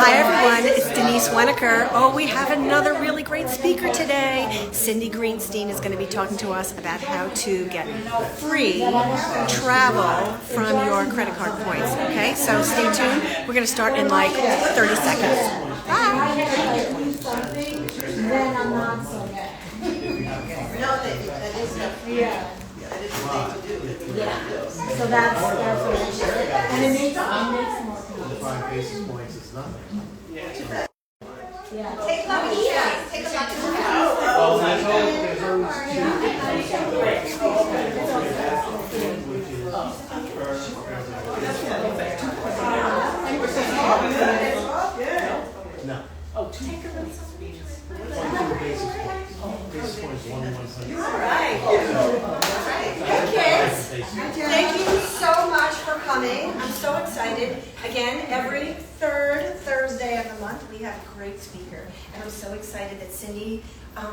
Hi everyone, it's Denise Weniker. Oh, we have another really great speaker today. Cindy Greenstein is going to be talking to us about how to get free travel from your credit card points. Okay, so stay tuned. We're going to start in like 30 seconds. Bye. Then I'm not so good. Yeah. So that's what it should. And it makes more sense. 5 basis points is nothing. Yeah. Take a look. Take a look. Oh, there's always no. Oh, take a look. 22 basis points. Basis points 1 All right. Hey kids, thank you so much for coming. I'm so excited. Again, every third Thursday of the month we have a great speaker. And I'm so excited that Cindy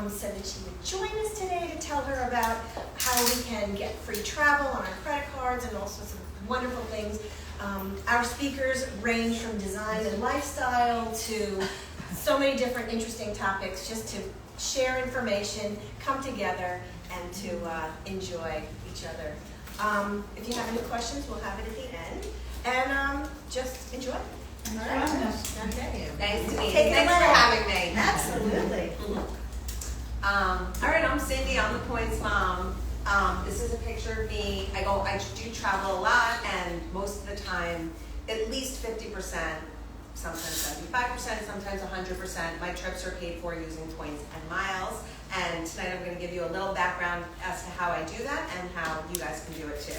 said that she would join us today to tell her about how we can get free travel on our credit cards and also some wonderful things. Our speakers range from design and lifestyle to so many different interesting topics just to share information, come together, and to enjoy each other. If you have any questions, we'll have it at the end. And just enjoy. All right. Okay. Nice to meet you. Take it Thanks for away. having me. Absolutely. All right, I'm Cindy. I'm the Points Mom. This is a picture of me. I do travel a lot, and most of the time, at least 50%, sometimes 75%, sometimes 100%. My trips are paid for using points and miles. And tonight I'm going to give you a little background as to how I do that and how you guys can do it too.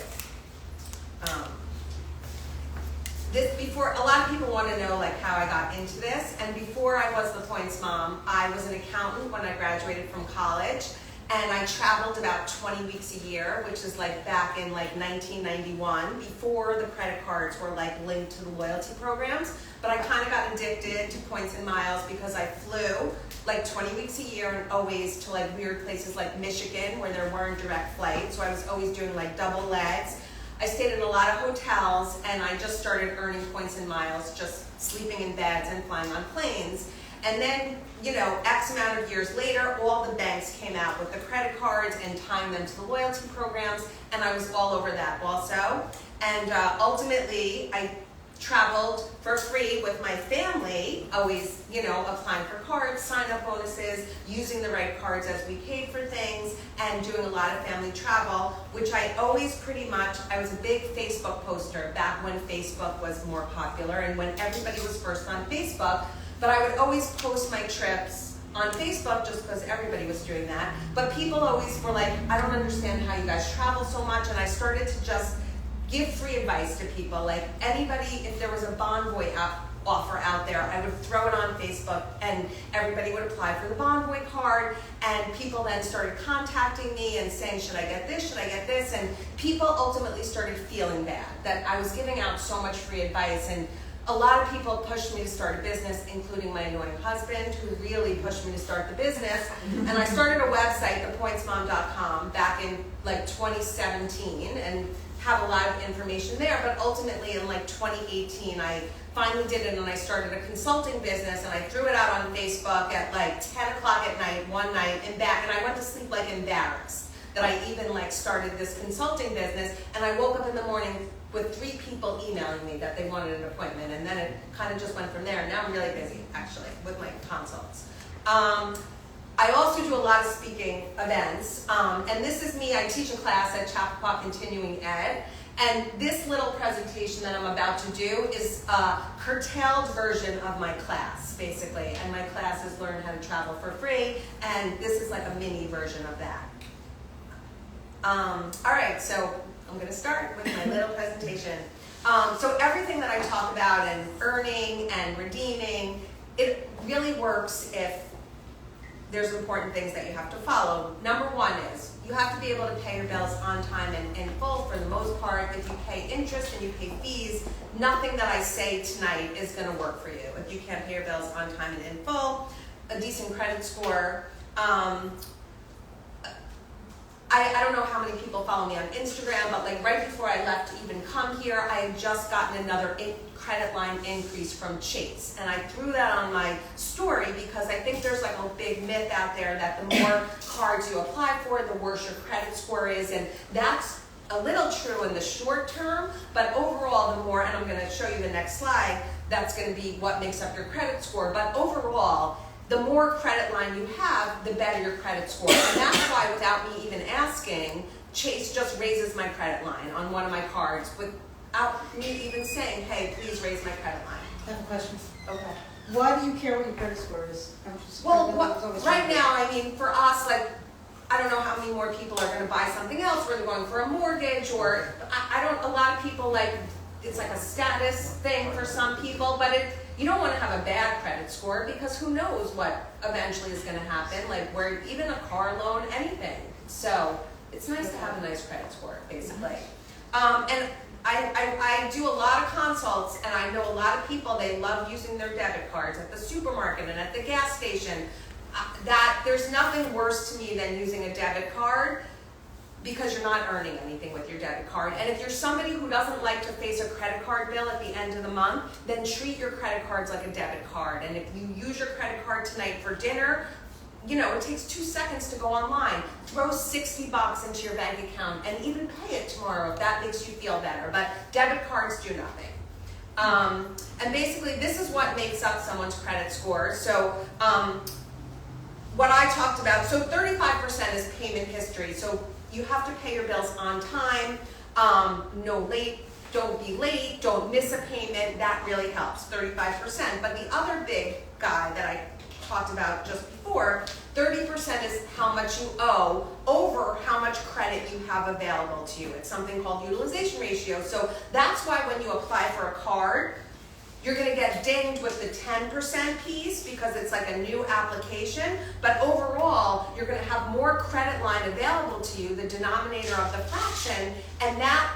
Before, a lot of people want to know like how I got into this, and before I was the Points Mom, I was an accountant when I graduated from college, and I traveled about 20 weeks a year, which is like back in like 1991, before the credit cards were like linked to the loyalty programs. But I kind of got addicted to points and miles because I flew like 20 weeks a year and always to like weird places like Michigan where there weren't direct flights, so I was always doing like double legs. I stayed in a lot of hotels, and I just started earning points and miles, just sleeping in beds and flying on planes. And then, you know, X amount of years later, all the banks came out with the credit cards and tying them to the loyalty programs, and I was all over that also. And ultimately, I traveled for free with my family, always, you know, applying for cards, sign-up bonuses, using the right cards as we paid for things, and doing a lot of family travel, which I always pretty much, I was a big Facebook poster back when Facebook was more popular and when everybody was first on Facebook, but I would always post my trips on Facebook just because everybody was doing that. But people always were like, I don't understand how you guys travel so much, and I started to just give free advice to people. Like anybody, if there was a Bonvoy offer out there, I would throw it on Facebook and everybody would apply for the Bonvoy card, and people then started contacting me and saying, should I get this, should I get this? And people ultimately started feeling bad that I was giving out so much free advice, and a lot of people pushed me to start a business, including my annoying husband, who really pushed me to start the business. And I started a website, thepointsmom.com, back in like 2017, and have a lot of information there, but ultimately in like 2018, I finally did it, and I started a consulting business, and I threw it out on Facebook at like 10 o'clock at night, one night, and I went to sleep like embarrassed that I even like started this consulting business, and I woke up in the morning with 3 people emailing me that they wanted an appointment, and then it kind of just went from there, and now I'm really busy, actually, with my consults. I also do a lot of speaking events, and this is me. I teach a class at Chappaqua Continuing Ed, and this little presentation that I'm about to do is a curtailed version of my class, basically, and my class is Learn How to Travel for Free, and this is like a mini version of that. All right, so I'm going to start with my little presentation. So everything that I talk about and earning and redeeming, it really works if there's important things that you have to follow. Number one is you have to be able to pay your bills on time and in full for the most part. If you pay interest and you pay fees, nothing that I say tonight is going to work for you. If you can't pay your bills on time and in full, a decent credit score. I don't know how many people follow me on Instagram, but like right before I left to even come here, I had just gotten another credit line increase from Chase. And I threw that on my story because I think there's like a big myth out there that the more cards you apply for, the worse your credit score is. And that's a little true in the short term, but overall the more, and I'm gonna show you the next slide, that's gonna be what makes up your credit score. But overall, the more credit line you have, the better your credit score. And that's why, without me even asking, Chase just raises my credit line on one of my cards without me even saying, hey, please raise my credit line. I have a question. Okay. Why do you care what your credit score is? I'm just- Well, I know it's always right right. now, I mean, for us, like, I don't know how many more people are gonna buy something else, or they're going for a mortgage, or, a lot of people, like, it's like a status thing for some people, but you don't wanna have a bad credit score, because who knows what eventually is gonna happen, like, where, even a car loan, anything. So, it's nice to have a nice credit score, basically. And I do a lot of consults, and I know a lot of people, they love using their debit cards at the supermarket and at the gas station. That there's nothing worse to me than using a debit card, because you're not earning anything with your debit card. And if you're somebody who doesn't like to face a credit card bill at the end of the month, then treat your credit cards like a debit card. And if you use your credit card tonight for dinner, it takes 2 seconds to go online. Throw $60 into your bank account and even pay it tomorrow if that makes you feel better. But debit cards do nothing. And basically, this is what makes up someone's credit score. So, what I talked about, so 35% is payment history. So you have to pay your bills on time, don't be late, don't miss a payment. That really helps, 35%. But the other big guy that I talked about just before, 30% is how much you owe over how much credit you have available to you. It's something called utilization ratio. So that's why when you apply for a card, you're gonna get dinged with the 10% piece because it's like a new application, but overall, you're gonna have more credit line available to you, the denominator of the fraction, and that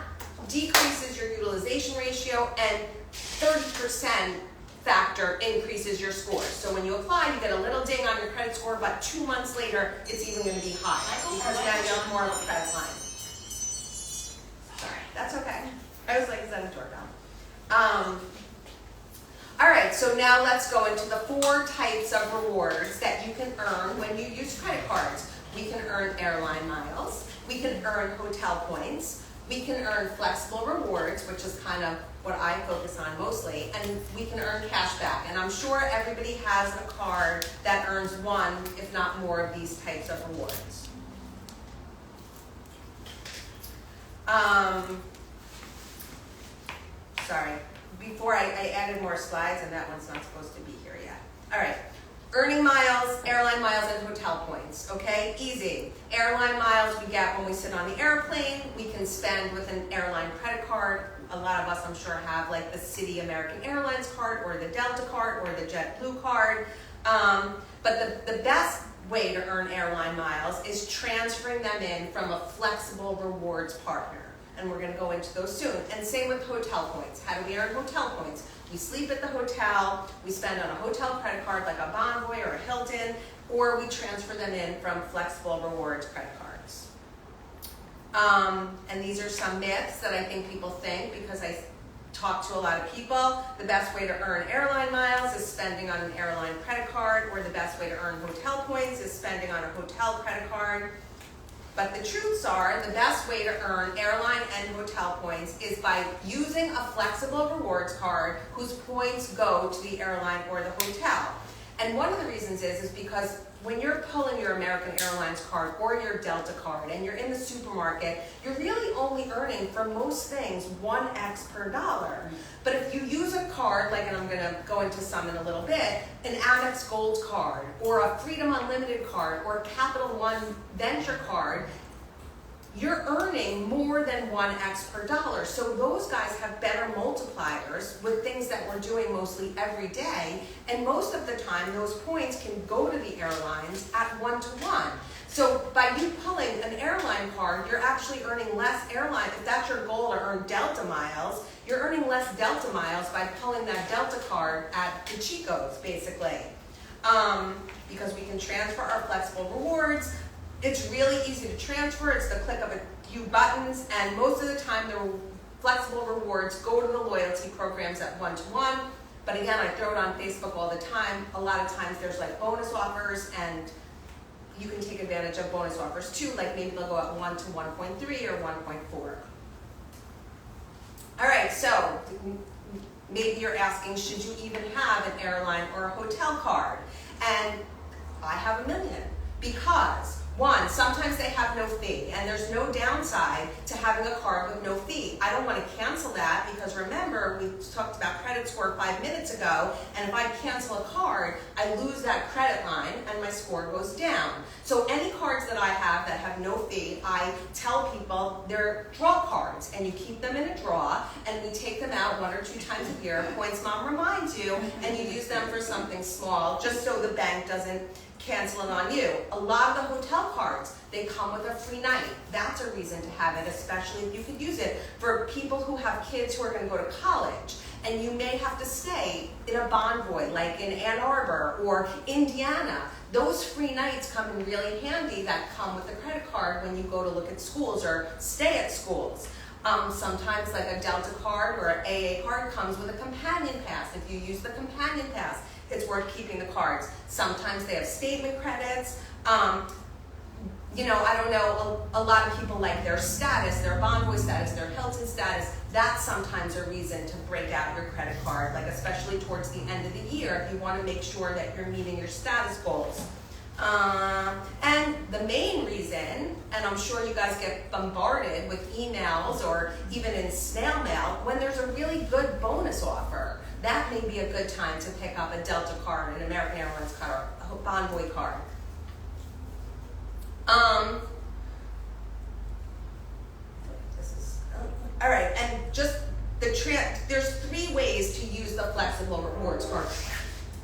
decreases your utilization ratio, and 30% factor increases your score. So when you apply, you get a little ding on your credit score, but 2 months later, it's even gonna be high because now you have more of a credit line. Sorry, that's okay. I was like, is that a doorbell? All right, so now let's go into the 4 types of rewards that you can earn when you use credit cards. We can earn airline miles, we can earn hotel points, we can earn flexible rewards, which is kind of what I focus on mostly, and we can earn cash back. And I'm sure everybody has a card that earns one, if not more, of these types of rewards. Sorry. Before I added more slides, and that one's not supposed to be here yet. All right, earning miles, airline miles, and hotel points, okay? Easy. Airline miles we get when we sit on the airplane. We can spend with an airline credit card. A lot of us, I'm sure, have like the Citi American Airlines card, or the Delta card, or the JetBlue card. But the best way to earn airline miles is transferring them in from a flexible rewards partner. And we're going to go into those soon. And same with hotel points. How do we earn hotel points? We sleep at the hotel, we spend on a hotel credit card like a Bonvoy or a Hilton, or we transfer them in from flexible rewards credit cards. And these are some myths that I think people think, because I talk to a lot of people. The best way to earn airline miles is spending on an airline credit card, or the best way to earn hotel points is spending on a hotel credit card. But the truths are, the best way to earn airline and hotel points is by using a flexible rewards card whose points go to the airline or the hotel. And one of the reasons is because when you're pulling your American Airlines card or your Delta card and you're in the supermarket, you're really only earning for most things 1x per dollar. But if you use a card, like, and I'm going to go into some in a little bit, an Amex Gold card, or a Freedom Unlimited card, or a Capital One Venture card, you're earning more than 1x per dollar. So those guys have better multipliers with things that we're doing mostly every day. And most of the time, those points can go to the airlines at 1-to-1. So by you pulling an airline card, you're actually earning less airline. If that's your goal, to earn Delta miles, you're earning less Delta miles by pulling that Delta card at the Chico's, basically. Because we can transfer our flexible rewards. It's really easy to transfer. It's the click of a few buttons, and most of the time the flexible rewards go to the loyalty programs at one-to-one. But again, I throw it on Facebook all the time. A lot of times there's like bonus offers, and you can take advantage of bonus offers too, like maybe they'll go at 1 to 1.3 or 1.4. All right, so maybe you're asking, should you even have an airline or a hotel card? And I have a million, because one, sometimes they have no fee, and there's no downside to having a card with no fee. I don't want to cancel that, because remember, we talked about credit score 5 minutes ago, and if I cancel a card, I lose that credit line and my score goes down. So any cards that I have that have no fee, I tell people they're draw cards, and you keep them in a draw, and we take them out 1 or 2 times a year. Points Mom reminds you, and you use them for something small, just so the bank doesn't cancel it on you. A lot of the hotel cards, they come with a free night. That's a reason to have it, especially if you could use it for people who have kids who are going to go to college, and you may have to stay in a Bonvoy, like in Ann Arbor or Indiana. Those free nights come in really handy that come with a credit card when you go to look at schools or stay at schools. Sometimes like a Delta card or an AA card comes with a companion pass. If you use the companion pass, it's worth keeping the cards. Sometimes they have statement credits. You know, I don't know, a lot of people like their status, their Bonvoy status, their Hilton status. That's sometimes a reason to break out your credit card, like especially towards the end of the year if you want to make sure that you're meeting your status goals. And the main reason, and I'm sure you guys get bombarded with emails or even in snail mail, when there's a really good bonus offer, that may be a good time to pick up a Delta card, an American Airlines card, a Bonvoy card. All right, and just there's 3 ways to use the flexible rewards card.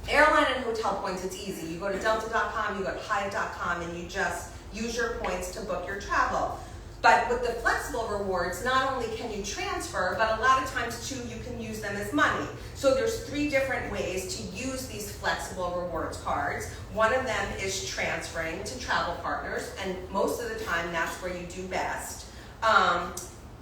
Airline and hotel points, it's easy. You go to delta.com, you go to hyatt.com, and you just use your points to book your travel. But with the flexible rewards, not only can you transfer, but a lot of times too, you can use them as money. So there's 3 different ways to use these flexible rewards cards. One of them is transferring to travel partners, and most of the time that's where you do best.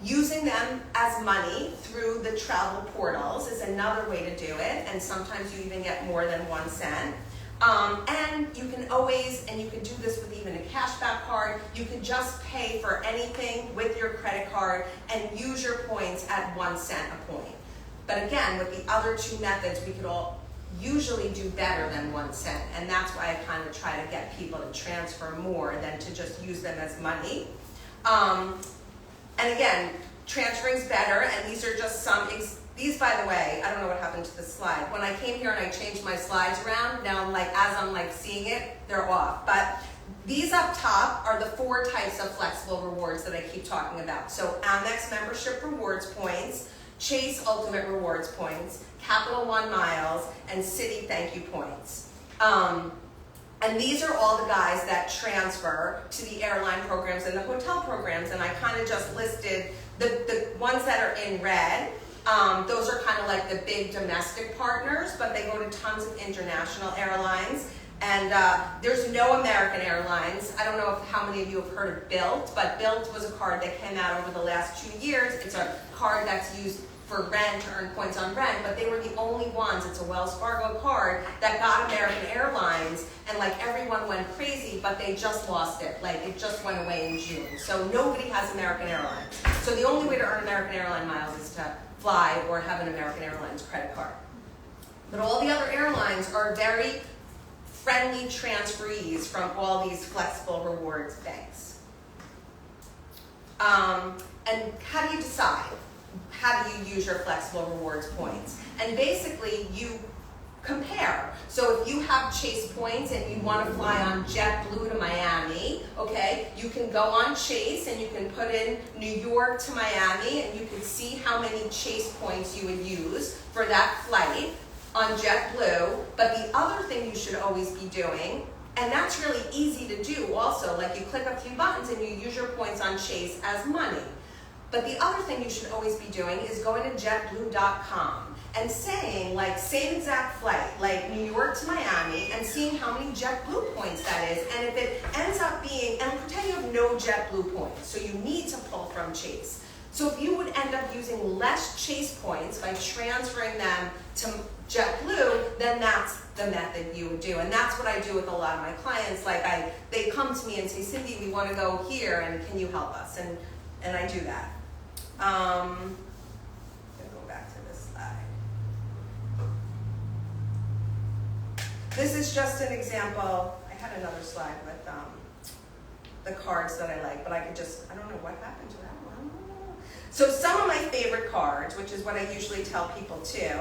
Using them as money through the travel portals is another way to do it, and sometimes you even get more than 1 cent. And you can always, and you can do this with even a cashback card, you can just pay for anything with your credit card and use your points at 1 cent a point. But again, with the other 2 methods, we could all usually do better than 1 cent, and that's why I kind of try to get people to transfer more than to just use them as money. And again, transferring's better, and these are just some, these by the way, I don't know what happened to the slide. When I came here and I changed my slides around, now I'm like, as I'm like seeing it, they're off. But these up top are the 4 types of flexible rewards that I keep talking about. So Amex membership rewards points, Chase Ultimate Rewards points, Capital One miles, and Citi Thank You points. And these are all the guys that transfer to the airline programs and the hotel programs, and I kind of just listed the ones that are in red. Those are kind of like the big domestic partners, but they go to tons of international airlines. And there's no American Airlines. I don't know how many of you have heard of Bilt, but Bilt was a card that came out over the last 2 years. It's a card that's used for rent to earn points on rent, but they were the only ones, it's a Wells Fargo card, that got American Airlines, and like everyone went crazy, but they just lost it. Like it just went away in June. So nobody has American Airlines. So the only way to earn American Airline miles is to fly or have an American Airlines credit card. But all the other airlines are very friendly transferees from all these flexible rewards banks. And how do you decide? How do you use your flexible rewards points? And basically, you compare. So if you have Chase points and you want to fly on JetBlue to Miami, okay, you can go on Chase and you can put in New York to Miami, and you can see how many Chase points you would use for that flight on JetBlue. But the other thing you should always be doing, and that's really easy to do also, like you click a few buttons and you use your points on Chase as money. But the other thing you should always be doing is going to JetBlue.com and saying, like, same exact flight, like New York to Miami, and and seeing how many JetBlue points that is. And if it ends up being, and pretend you have no JetBlue points, so you need to pull from Chase. So if you would end up using less Chase points by transferring them to JetBlue, then that's the method you would do. And that's what I do with a lot of my clients. Like they come to me and say, Cindy, we want to go here, and can you help us? And I do that. I'm going to go back to this slide. This is just an example. I had another slide with the cards that I like, but I don't know what happened to that one. So some of my favorite cards, which is what I usually tell people too,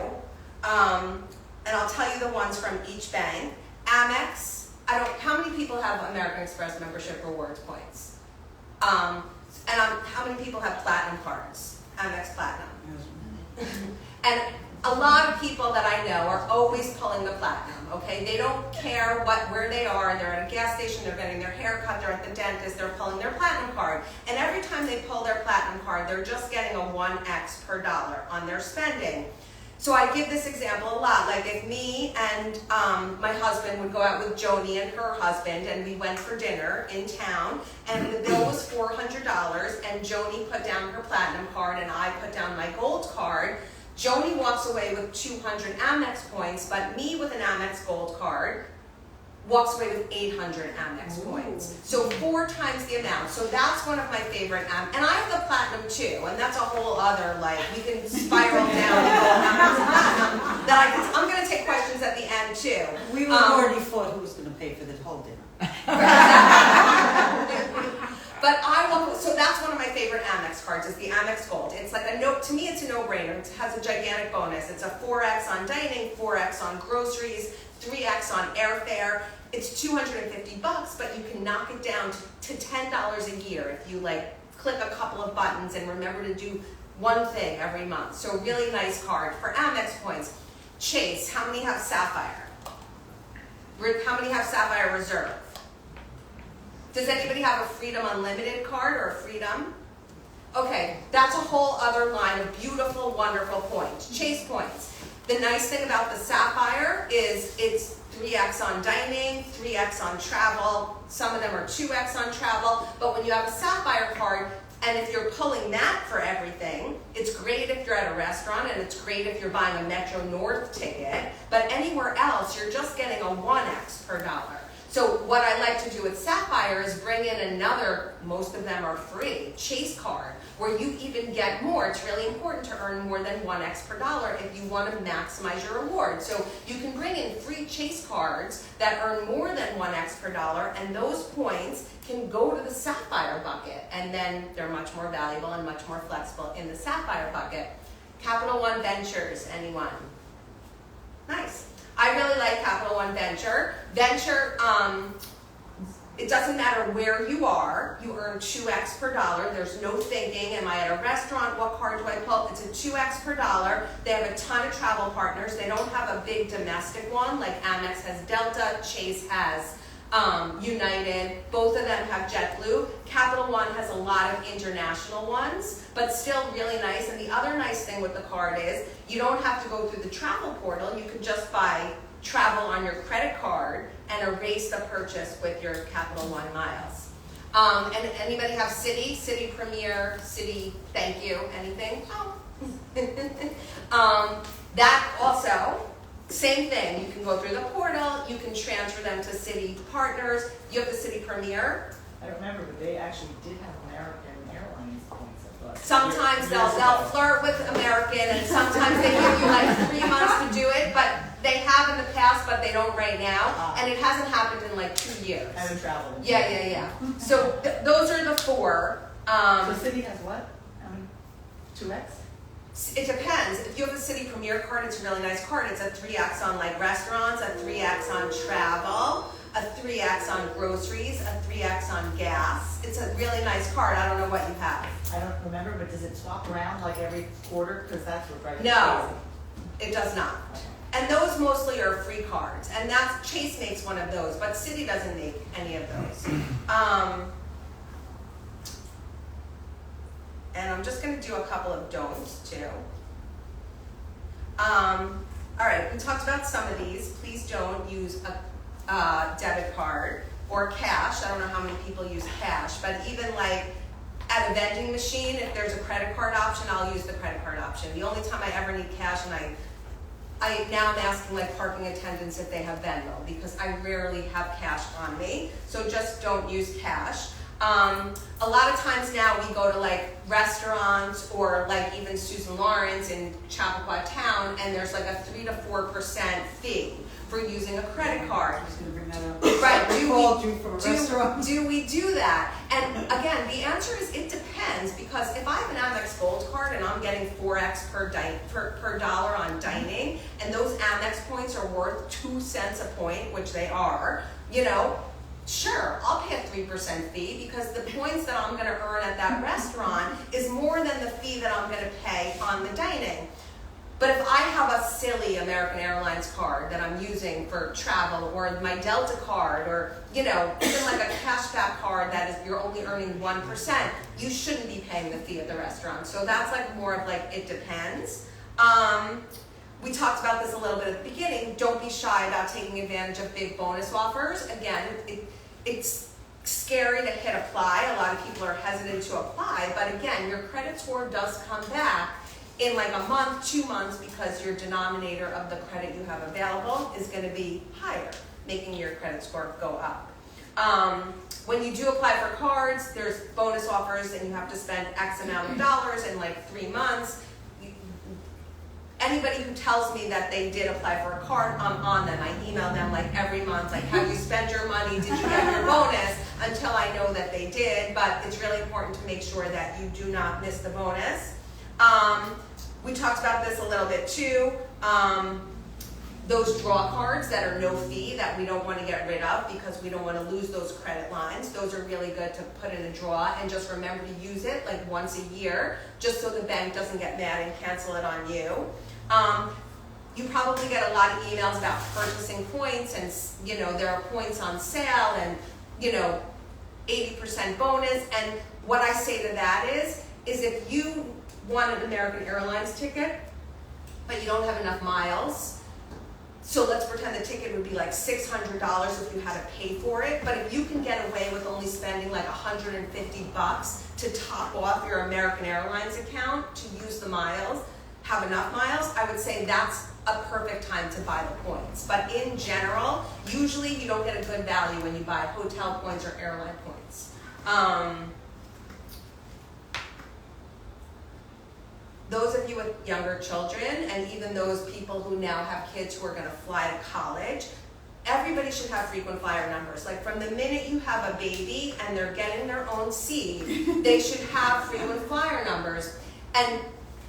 and I'll tell you the ones from each bank. Amex, how many people have American Express membership rewards points? And how many people have platinum cards? Amex Platinum. And a lot of people that I know are always pulling the platinum, okay? They don't care where they are. They're at a gas station, they're getting their hair cut, they're at the dentist, they're pulling their platinum card. And every time they pull their platinum card, they're just getting a 1x per dollar on their spending. So I give this example a lot. Like if me and my husband would go out with Joni and her husband, and we went for dinner in town, and the bill was $400, and Joni put down her platinum card and I put down my gold card. Joni walks away with 200 Amex points, but me with an Amex Gold card walks away with 800 Amex points. So 4 times the amount. So that's one of my favorite and I have the platinum too, and that's a whole other, like, we can spiral down and go Amex platinum. I'm going to take questions at the end too. We already fought who was going to pay for the whole dinner. But so that's one of my favorite Amex cards is the Amex Gold. It's like to me it's a no-brainer. It has a gigantic bonus. It's a 4x on dining, 4x on groceries, 3x on airfare. It's $250, but you can knock it down to $10 a year if you click a couple of buttons and remember to do one thing every month. So really nice card for Amex points. Chase, how many have Sapphire? How many have Sapphire Reserve? Does anybody have a Freedom Unlimited card or a Freedom? Okay, that's a whole other line of beautiful, wonderful points. Chase points. The nice thing about the Sapphire is it's 3x on dining, 3x on travel. Some of them are 2x on travel. But when you have a Sapphire card, and if you're pulling that for everything, it's great if you're at a restaurant, and it's great if you're buying a Metro North ticket. But anywhere else, you're just getting a 1x per dollar. So what I like to do with Sapphire is bring in another, most of them are free, Chase card, where you even get more. It's really important to earn more than 1x per dollar if you want to maximize your reward. So you can bring in free Chase cards that earn more than 1x per dollar, and those points can go to the Sapphire bucket, and then they're much more valuable and much more flexible in the Sapphire bucket. Capital One Ventures, anyone? Nice. I really like Capital One Venture. Venture, it doesn't matter where you are, you earn 2x per dollar. There's no thinking, am I at a restaurant, what card do I pull? It's a 2x per dollar. They have a ton of travel partners. They don't have a big domestic one, like Amex has Delta, Chase has United. Both of them have JetBlue. Capital One has a lot of international ones, but still really nice. And the other nice thing with the card is you don't have to go through the travel portal. You can just buy travel on your credit card and erase the purchase with your Capital One miles. And anybody have Citi? Citi Premier, Citi Thank You, anything? Oh. That also, same thing. You can go through the portal. You can transfer them to Citi partners. You have the Citi Premier. I remember, but they actually did have American Airlines points, I thought. Sometimes they'll flirt with American, and sometimes they give you like 3 months to do it, but they have in the past, but they don't right now, and it hasn't happened in like 2 years. I haven't traveled. Yeah. So those are the 4. So Citi has what? I mean, 2x? It depends. If you have a Citi Premier card, it's a really nice card. It's a 3x on like restaurants, a 3x on travel, a 3x on groceries, a 3x on gas. It's a really nice card. I don't know what you have. I don't remember, but does it swap around like every quarter? Because that's what drives me No, crazy. it does not. Okay. And those mostly are free cards. And that's Chase makes one of those, but Citi doesn't make any of those. And I'm just going to do a couple of don'ts too. All right, we talked about some of these. Please don't use a debit card or cash. I don't know how many people use cash, but even like at a vending machine, if there's a credit card option, I'll use the credit card option. The only time I ever need cash, and I now I'm asking like parking attendants if they have Venmo, because I rarely have cash on me, so just don't use cash. A lot of times now we go to like restaurants or like even Susan Lawrence in Chappaqua Town, and there's like a 3 to 4% fee for using a credit card. I was gonna bring that up. Right, I called you from a restaurant. do we do that? And again, the answer is it depends, because if I have an Amex Gold card and I'm getting 4x per dollar on dining, and those Amex points are worth 2 cents a point, which they are, you know, sure, I'll pay a 3% fee, because the points that I'm gonna earn at that restaurant is more than the fee that I'm gonna pay on the dining. But if I have a silly American Airlines card that I'm using for travel, or my Delta card, or you know, even like a cashback card that is you're only earning 1%, you shouldn't be paying the fee at the restaurant. So that's like more of like it depends. We talked about this a little bit at the beginning. Don't be shy about taking advantage of big bonus offers. Again, it's scary to hit apply. A lot of people are hesitant to apply, but again, your credit score does come back in like a month, 2 months, because your denominator of the credit you have available is going to be higher, making your credit score go up. When you do apply for cards, there's bonus offers, and you have to spend X amount of dollars in like 3 months. Anybody who tells me that they did apply for a card, I'm on them. I email them like every month, like, have you spent your money? Did you get your bonus? Until I know that they did, but it's really important to make sure that you do not miss the bonus. We talked about this a little bit too. Those draw cards that are no fee that we don't want to get rid of, because we don't want to lose those credit lines. Those are really good to put in a draw, and just remember to use it like once a year, just so the bank doesn't get mad and cancel it on you. You probably get a lot of emails about purchasing points, and you know, there are points on sale, and you know, 80% bonus. And what I say to that is if you want an American Airlines ticket, but you don't have enough miles, so let's pretend the ticket would be like $600 if you had to pay for it, but if you can get away with only spending like $150 to top off your American Airlines account to use the miles, have enough miles, I would say that's a perfect time to buy the points. But in general, usually you don't get a good value when you buy hotel points or airline points. Those of you with younger children, and even those people who now have kids who are going to fly to college, everybody should have frequent flyer numbers. Like from the minute you have a baby and they're getting their own seed, they should have frequent flyer numbers. And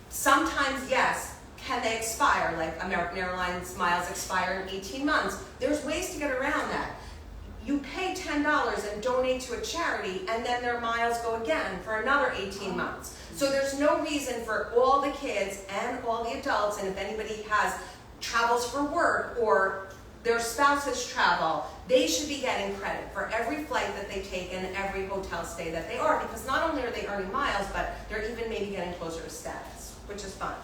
sometimes, yes, can they expire? Like American Airlines miles expire in 18 months. There's ways to get around that. You pay $10 and donate to a charity, and then their miles go again for another 18 months. So there's no reason for all the kids and all the adults, and if anybody has travels for work or their spouses travel, they should be getting credit for every flight that they take and every hotel stay that they are, because not only are they earning miles, but they're even maybe getting closer to status, which is fun.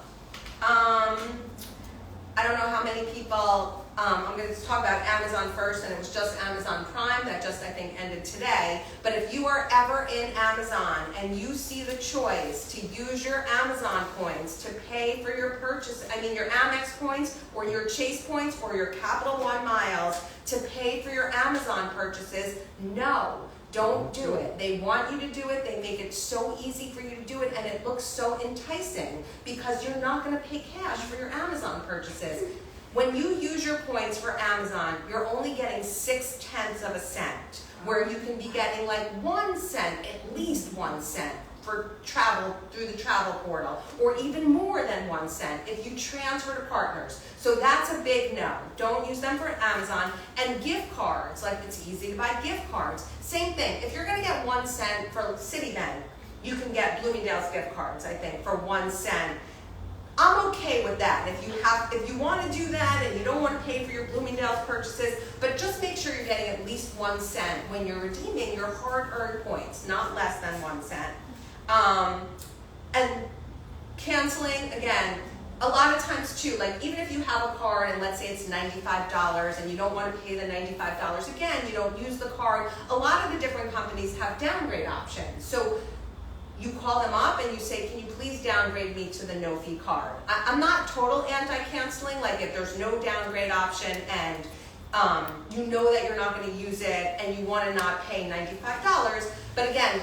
I don't know how many people, I'm going to talk about Amazon first, and it was just Amazon Prime that just, I think, ended today. But if you are ever in Amazon and you see the choice to use your Amazon points to pay for your purchase, I mean your Amex points or your Chase points or your Capital One miles to pay for your Amazon purchases, no. Don't do it. They want you to do it. They make it so easy for you to do it, and it looks so enticing because you're not going to pay cash for your Amazon purchases. When you use your points for Amazon, you're only getting 0.6 of a cent, where you can be getting like 1 cent, at least 1 cent, for travel through the travel portal, or even more than 1 cent if you transfer to partners. So that's a big no. Don't use them for Amazon. And gift cards, like it's easy to buy gift cards. Same thing, if you're gonna get 1 cent for Citibank, you can get Bloomingdale's gift cards, I think, for 1 cent. I'm okay with that. If you want to do that and you don't want to pay for your Bloomingdale's purchases, but just make sure you're getting at least 1 cent when you're redeeming your hard-earned points, not less than 1 cent. And canceling, again, a lot of times too, like even if you have a card and let's say it's $95 and you don't want to pay the $95 again, you don't use the card, a lot of the different companies have downgrade options. So you call them up and you say, can you please downgrade me to the no fee card? I'm not total anti-canceling, like if there's no downgrade option and you know that you're not going to use it and you want to not pay $95. But again,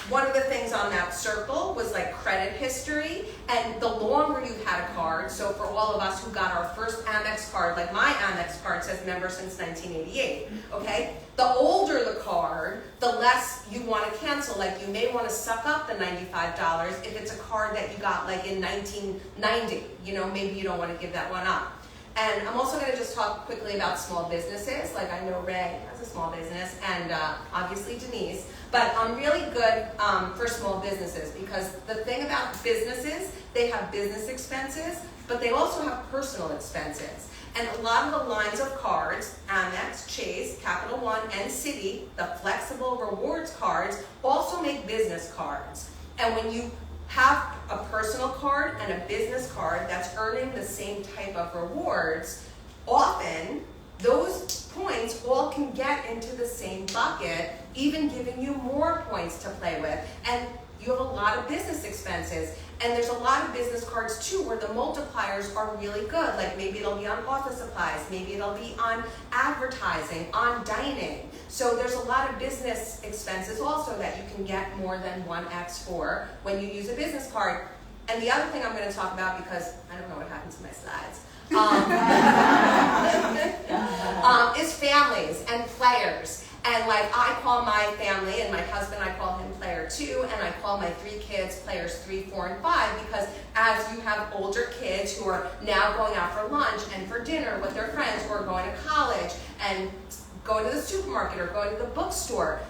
one of the things on that circle was like credit history, and the longer you've had a card, so for all of us who got our first Amex card, like my Amex card says member since 1988, okay? The older the card, the less you want to cancel. Like you may want to suck up the $95 if it's a card that you got like in 1990, you know, maybe you don't want to give that one up. And I'm also going to just talk quickly about small businesses. Like I know Ray has a small business, and obviously Denise. But I'm really good for small businesses because the thing about businesses, they have business expenses, but they also have personal expenses. And a lot of the lines of cards, Amex, Chase, Capital One, and Citi, the flexible rewards cards, also make business cards. And when you have a personal card and a business card that's earning the same type of rewards, often those points all can get into the same bucket, even giving you more points to play with. And you have a lot of business expenses. And there's a lot of business cards too where the multipliers are really good. Like maybe it'll be on office supplies, maybe it'll be on advertising, on dining. So there's a lot of business expenses also that you can get more than 1x for when you use a business card. And the other thing I'm going to talk about, because I don't know what happened to my slides, is families and players. And like I call my family and my husband, I call him player 2, and I call my 3 kids players 3, 4, and 5, because as you have older kids who are now going out for lunch and for dinner with their friends, or going to college and going to the supermarket or going to the bookstore,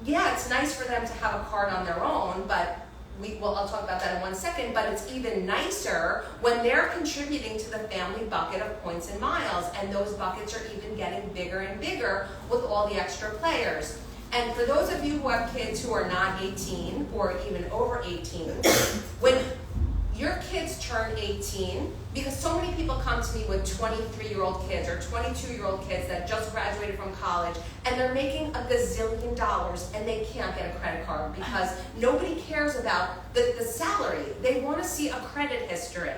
yeah, it's nice for them to have a card on their own, but I'll talk about that in 1 second, but it's even nicer when they're contributing to the family bucket of points and miles, and those buckets are even getting bigger and bigger with all the extra players. And for those of you who have kids who are not 18 or even over 18, when your kids turn 18, because so many people come to me with 23-year-old kids or 22-year-old kids that just graduated from college, and they're making a gazillion dollars and they can't get a credit card because nobody cares about the salary. They want to see a credit history.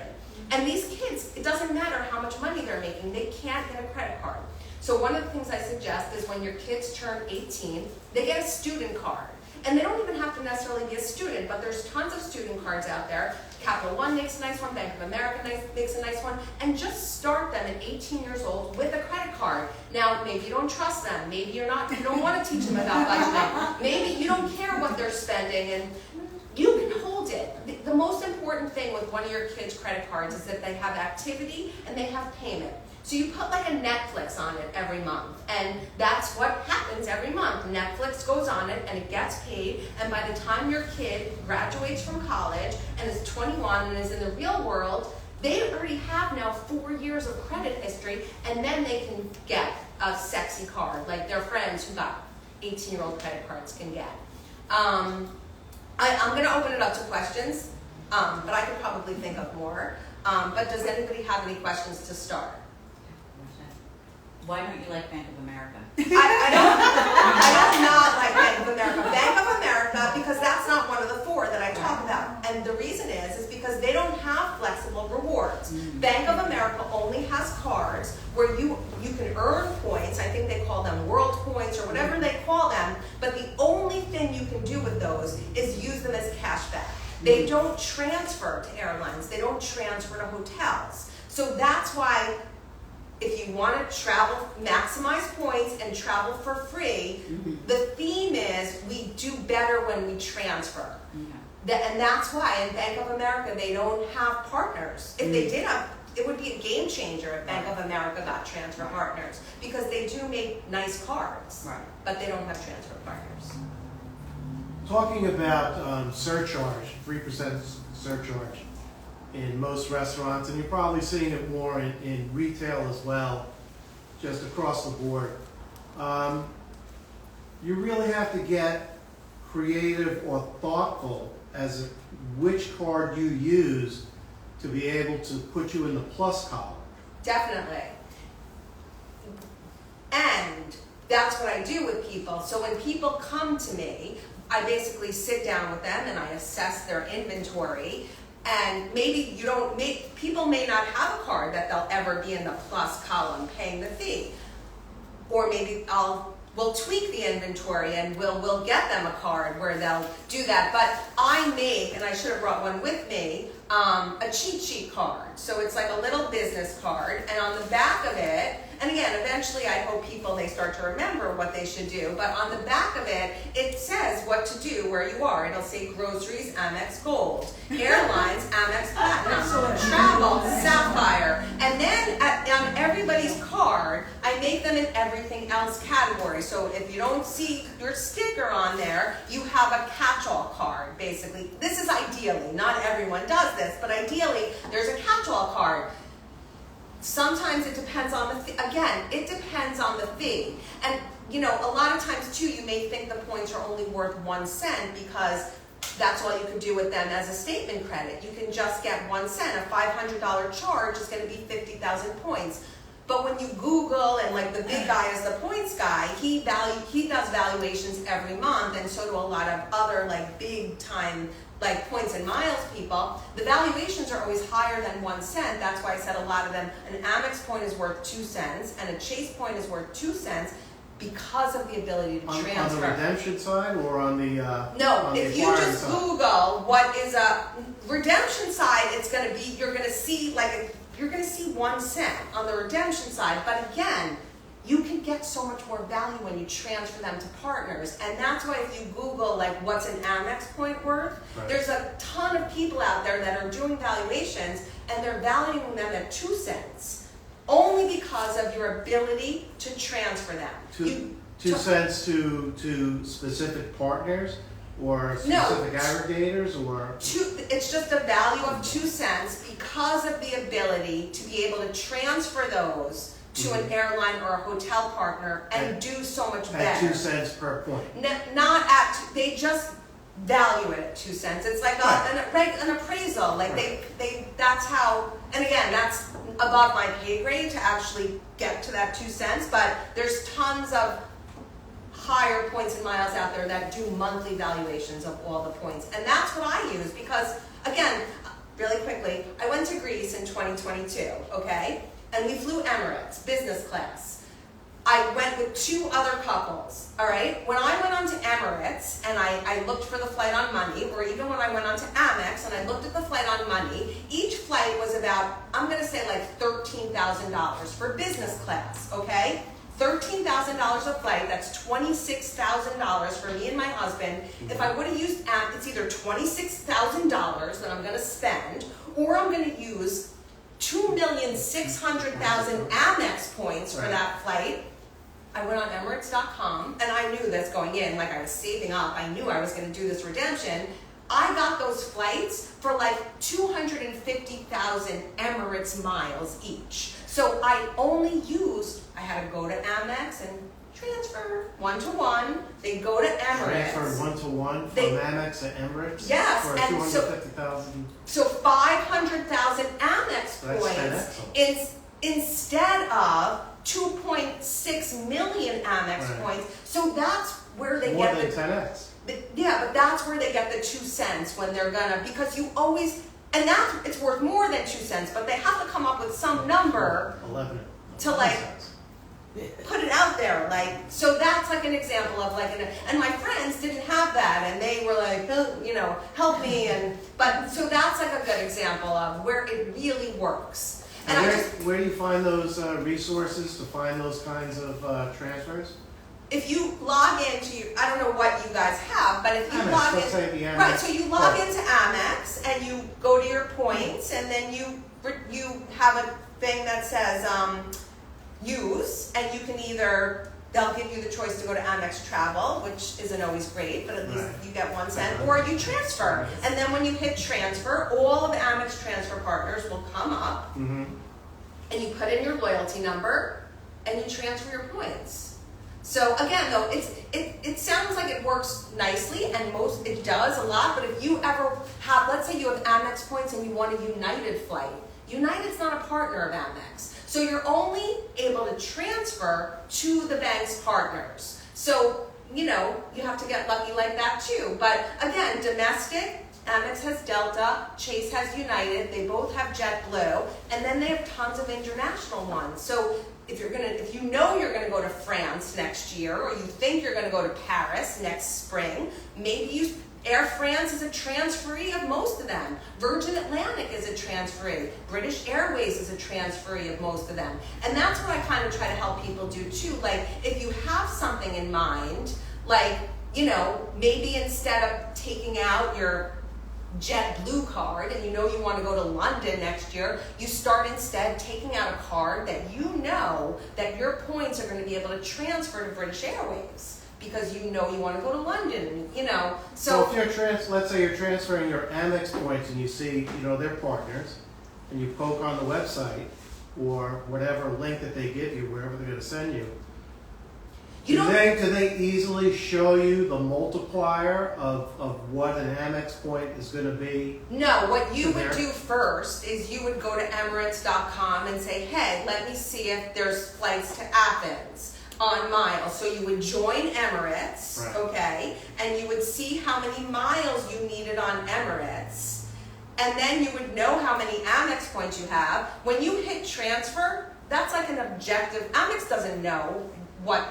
And these kids, it doesn't matter how much money they're making, they can't get a credit card. So one of the things I suggest is when your kids turn 18, they get a student card. And they don't even have to necessarily be a student, but there's tons of student cards out there. Capital One makes a nice one, Bank of America makes a nice one, and just start them at 18 years old with a credit card. Now, maybe you don't trust them, maybe you don't want to teach them about budgeting, maybe you don't care what they're spending, and you can hold it. The most important thing with one of your kids' credit cards is that they have activity and they have payment. So you put like a Netflix on it every month, and that's what happens every month. Netflix goes on it and it gets paid, and by the time your kid graduates from college and is 21 and is in the real world, they already have now 4 years of credit history, and then they can get a sexy card like their friends who got 18-year-old credit cards can get. I'm going to open it up to questions, but I could probably think of more. But does anybody have any questions to start? Why don't you like Bank of America? I don't not like Bank of America. Bank of America, because that's not one of the 4 that I talk about. And the reason is because they don't have flexible rewards. Bank of America only has cards where you can earn points. I think they call them world points or whatever they call them. But the only thing you can do with those is use them as cash back. They don't transfer to airlines. They don't transfer to hotels. So that's why if you want to travel, maximize points and travel for free, the theme is we do better when we transfer. And that's why in Bank of America, they don't have partners. If they did have, it would be a game changer if Bank of America got transfer partners, because they do make nice cards, but they don't have transfer partners. Talking about surcharge, 3% surcharge in most restaurants, and you're probably seeing it more in retail as well, just across the board. You really have to get creative or thoughtful as which card you use to be able to put you in the plus column. Definitely. And that's what I do with people. So when people come to me, I basically sit down with them and I assess their inventory. And maybe people may not have a card that they'll ever be in the plus column paying the fee. Or maybe we'll tweak the inventory and we'll get them a card where they'll do that. But I make, and I should have brought one with me, a cheat sheet card. So it's like a little business card, and on the back of it, and again, eventually I hope they start to remember what they should do, but on the back of it, it says what to do where you are. It'll say groceries, Amex Gold, airlines, Amex Platinum, travel, Sapphire, and then on everybody's card, I make them in everything else category. So if you don't see your sticker on there, you have a catch-all card, basically. This is ideally, not everyone does this, but ideally, there's a catch-all card. Sometimes it depends on the it depends on the fee. And a lot of times too, you may think the points are only worth 1 cent because that's all you can do with them as a statement credit. You can just get 1 cent. A $500 charge is going to be 50,000 points. But when you Google, and like the big guy is the points guy, he does valuations every month, and so do a lot of other like big time like points and miles people. The valuations are always higher than 1 cent. That's why I said a lot of them, an Amex point is worth 2 cents and a Chase point is worth 2 cents because of the ability to transfer. On the redemption side or on the no, if you just side? Google what is a redemption side, it's going to be, you're going to see 1 cent on the redemption side. But again, you can get so much more value when you transfer them to partners. And that's why if you Google like what's an Amex point worth, Right. There's a ton of people out there that are doing valuations and they're valuing them at 2 cents. Only because of your ability to transfer them. Two cents to specific partners or specific aggregators or? It's just a value of 2 cents because of the ability to be able to transfer those to an airline or a hotel partner and do so much better. At 2 cents per point. Not at, they just value it at 2 cents. It's like an appraisal. Like that's how, and again, that's above my pay grade to actually get to that 2 cents, but there's tons of higher points and miles out there that do monthly valuations of all the points. And that's what I use because, again, really quickly, I went to Greece in 2022, okay? And we flew Emirates, business class. I went with 2 other couples, all right? When I went on to Emirates and I looked for the flight on Money, or even when I went on to Amex and I looked at the flight on Money, each flight was about, I'm gonna say like $13,000 for business class, okay? $13,000 a flight, that's $26,000 for me and my husband. If I would have used Amex, it's either $26,000 that I'm gonna spend, or I'm gonna use 2,600,000 Amex points for that flight. I went on Emirates.com and I knew this going in, like I was saving up. I knew I was going to do this redemption. I got those flights for like 250,000 Emirates miles each. So I had to go to Amex and transfer 1-to-1. They go to Emirates. Transfer 1-to-1 from Amex to Emirates? Yes, for and 250,000. So 500,000 Amex points instead of 2.6 million Amex points. So that's where they More get than 10x. Yeah, but that's where they get the 2 cents when they're gonna, because you always, and it's worth more than 2 cents, but they have to come up with some number 11 to like cents. put it out there, like, so that's like an example of like, and my friends didn't have that, and they were like, oh, help me, but so that's like a good example of where it really works. And where do you find those resources to find those kinds of transfers? If you log into, I don't know what you guys have, but if you Amex, log let's say in, the Amex right, so you log card. into Amex and you go to your points, and then you have a thing that says use, and you can they'll give you the choice to go to Amex Travel, which isn't always great, but at least you get 1 cent, or you transfer. And then when you hit transfer, all of the Amex transfer partners will come up, and you put in your loyalty number, and you transfer your points. So again, though, it sounds like it works nicely, and it does a lot. But if you ever have, let's say you have Amex points and you want a United flight, United's not a partner of Amex, so you're only able to transfer to the bank's partners. So you have to get lucky like that too. But again, domestic, Amex has Delta, Chase has United, they both have JetBlue, and then they have tons of international ones. So if you're gonna go to France next year, or you think you're gonna go to Paris next spring, maybe Air France is a transferee of most of them. Virgin Atlantic is a transferee. British Airways is a transferee of most of them. And that's what I kind of try to help people do too. Like, if you have something in mind, like, maybe instead of taking out your JetBlue card and you want to go to London next year, you start instead taking out a card that that your points are going to be able to transfer to British Airways because you want to go to London, So if let's say you're transferring your Amex points and you see, they're partners, and you poke on the website or whatever link that they give you, wherever they're going to send you, do they easily show you the multiplier of what an Amex point is going to be? No, what you would do first is you would go to Emirates.com and say, hey, let me see if there's flights to Athens on miles. So you would join Emirates, right. Okay, and you would see how many miles you needed on Emirates, and then you would know how many Amex points you have. When you hit transfer, that's like an objective. Amex doesn't know what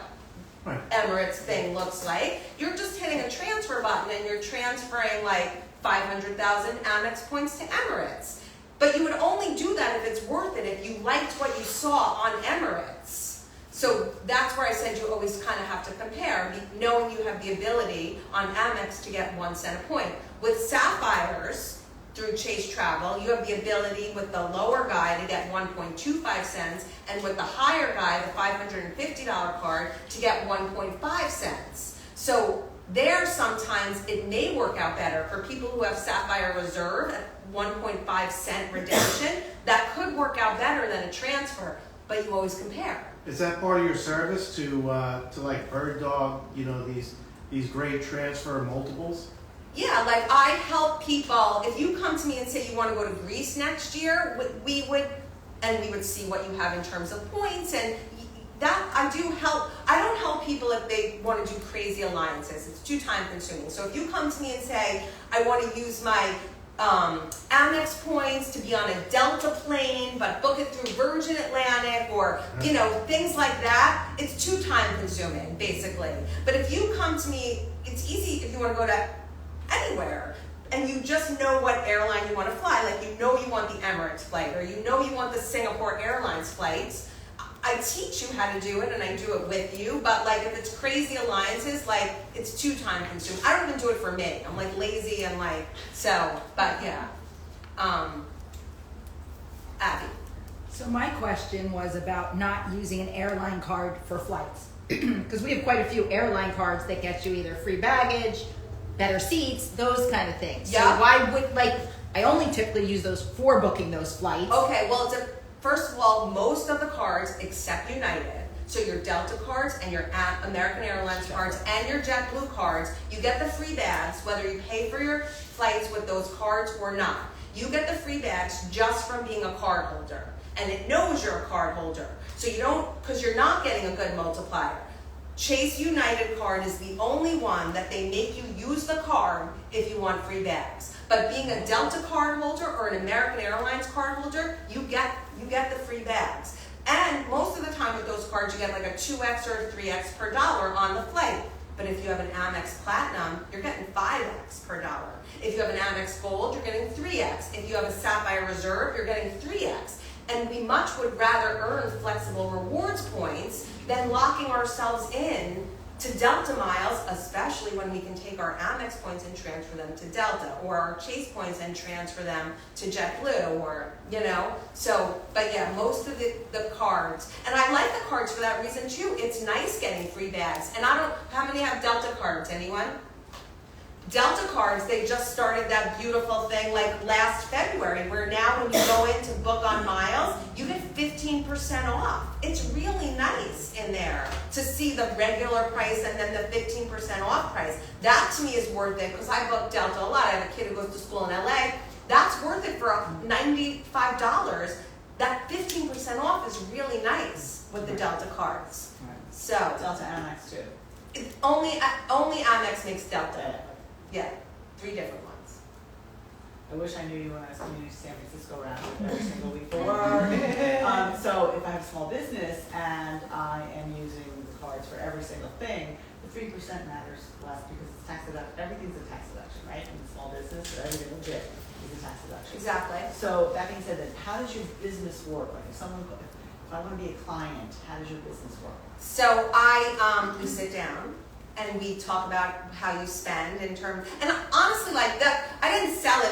Right. Emirates thing looks like. You're just hitting a transfer button and you're transferring like 500,000 Amex points to Emirates. But you would only do that if it's worth it, if you liked what you saw on Emirates. So that's where I said you always kind of have to compare, knowing you have the ability on Amex to get 1 cent a point. With Sapphires, through Chase Travel, you have the ability with the lower guy to get 1.25 cents, and with the higher guy, the $550 card, to get 1.5 cents. So there, sometimes it may work out better for people who have Sapphire Reserve at 1.5 cent redemption. That could work out better than a transfer, but you always compare. Is that part of your service to like Bird Dog, these great transfer multiples? Yeah, like I help people. If you come to me and say you want to go to Greece next year, we would see what you have in terms of points, and that I do help. I don't help people if they want to do crazy alliances. It's too time consuming. So if you come to me and say, I want to use my Amex points to be on a Delta plane, but book it through Virgin Atlantic, or things like that, it's too time consuming, basically. But if you come to me, it's easy if you want to go to anywhere, and you just know what airline you want to fly, like you want the Emirates flight, or you want the Singapore Airlines flights. I teach you how to do it, and I do it with you, but like if it's crazy alliances, like it's too time consuming. I don't even do it for me. I'm like lazy and but yeah. Abby. So my question was about not using an airline card for flights. Because we have quite a few airline cards that get you either free baggage, better seats, those kind of things. Yeah. So why would, I only typically use those for booking those flights. Okay, well, first of all, most of the cards except United, so your Delta cards and your American Airlines cards and your JetBlue cards, you get the free bags whether you pay for your flights with those cards or not. You get the free bags just from being a card holder, and it knows you're a card holder. So you don't, because you're not getting a good multiplier. Chase United card is the only one that they make you use the card if you want free bags. But being a Delta card holder or an American Airlines card holder, you get the free bags. And most of the time with those cards, you get like a 2x or a 3x per dollar on the flight. But if you have an Amex Platinum, you're getting 5x per dollar. If you have an Amex Gold, you're getting 3x. If you have a Sapphire Reserve, you're getting 3x. And we much would rather earn flexible rewards points than locking ourselves in to Delta miles, especially when we can take our Amex points and transfer them to Delta, or our Chase points and transfer them to JetBlue, or, So, but yeah, most of the cards, and I like the cards for that reason too. It's nice getting free bags. And how many have Delta cards? Anyone? Delta cards, they just started that beautiful thing like last February, where now when you go in to book on miles, you get 15% off. It's really nice in there. to see the regular price and then the 15% off price. That to me is worth it because I book Delta a lot. I have a kid who goes to school in LA. That's worth it for $95. That 15% off is really nice with the Delta cards. So Delta Amex too. only Amex makes Delta. Yeah, 3 different ones. I wish I knew you when I was coming to San Francisco around every single week for work. So if I have a small business and I am using the cards for every single thing, the 3% matters less because it's tax deduction. Everything's a tax deduction, right? In the small business, or everything legit is a tax deduction. Exactly. So that being said, then how does your business work? Like if I want to be a client, how does your business work? So we sit down and we talk about how you spend in terms, and honestly, like that, I didn't sell it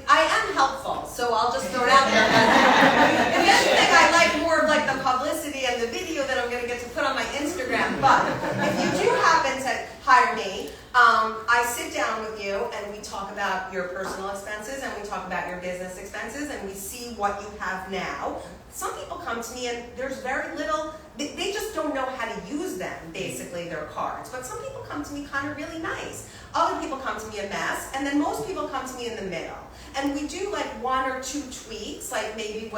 I am helpful, so I'll just throw it out there. If anything, I like more of like the publicity and the video that I'm going to get to put on my Instagram. But if you do happen to hire me, I sit down with you and we talk about your personal expenses and we talk about your business expenses and we see what you have now. Some people come to me and there's very little, they just don't know how to use them, basically, their cards. But some people come to me kind of really nice. Other people come to me a mess, and then most people come to me in the middle. And we do like 1 or 2 tweaks, like maybe,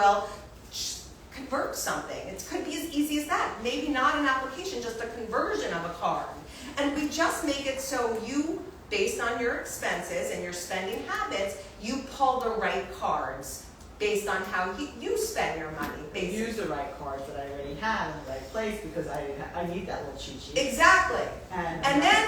convert something. It could be as easy as that. Maybe not an application, just a conversion of a card. And we just make it so you, based on your expenses and your spending habits, you pull the right cards based on how you spend your money. Basically. Use the right cards that I already have in the right place because I need that little cheat sheet. Exactly. And then